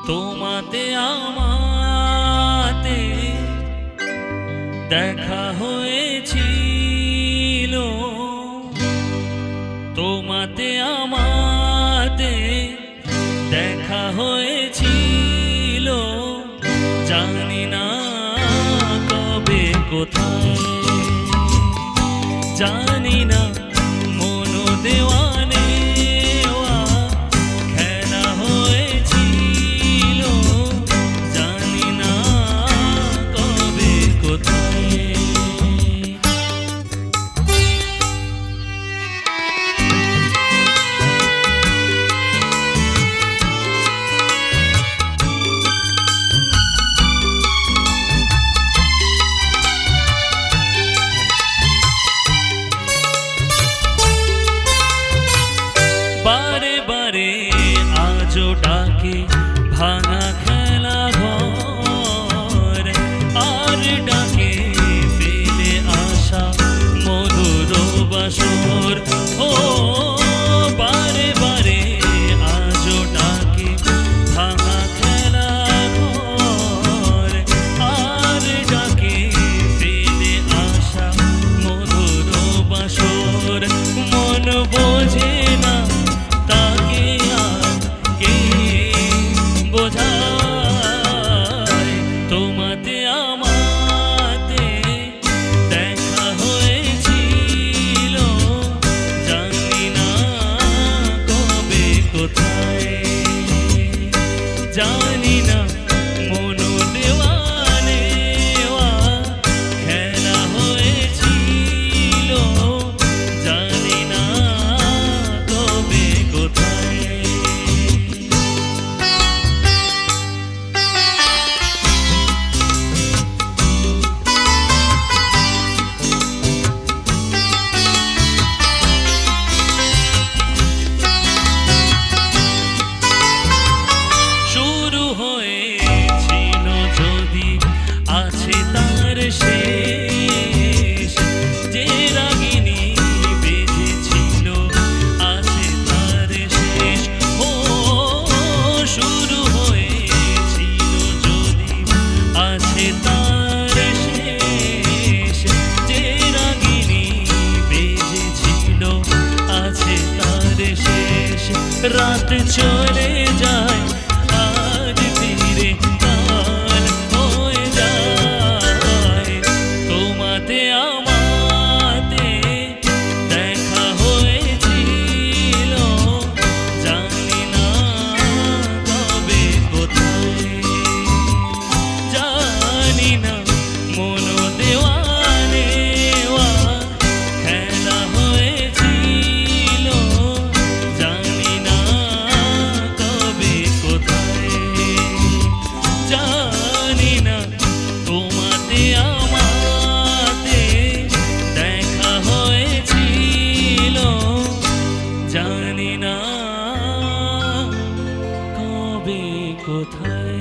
তোমাতে আমাতে দেখা হয়েছিল, তোমাতে আমাতে দেখা হয়েছিল, জানি না কবে কোথায়, জানি না মন দেওয়ানে খেলা হয়েছিল, জানি না কবে কোথায়। বারে বারে আজও ডাকে ভাঙা খেলা ঘর, আর ডাকে ফেলে আসা মধুর বাসর। ও বারে বারে আজও ডাকে ভাঙা খেলা ঘর, আর ডাকে ফেলে আসা মধুর বাসর। মন বোঝে না তাকে আর কে বোঝায়, তোমাতে আমাতে দেখা হয়েছিল, জানি না কবে কোথায়, জানি না মন দেওয়ানে খেলা হয়েছিল, জানি না কবে কোথায়। শুরু হয়েছিল যদি আছে তার শেষ, যে রাগিনী বেজেছিল আছে তার শেষ। ও শুরু হয়েছিল যদি আছে তার শেষ, যে রাগিনী বেজেছিল আছে তার শেষ। রাত চলে যায় আজ ফিরে কাল হয়ে যায়, তোমাতে আমাতে দেখা হয়েছিল, জানি না কবে কোথায়, জানি না মন দেওয়ানে খেলা হয়েছিল, জানি না কবে কোথায়, জানি না তোমাতে আমাতে দেখা হয়েছিল, জানি না কবে কোথায়।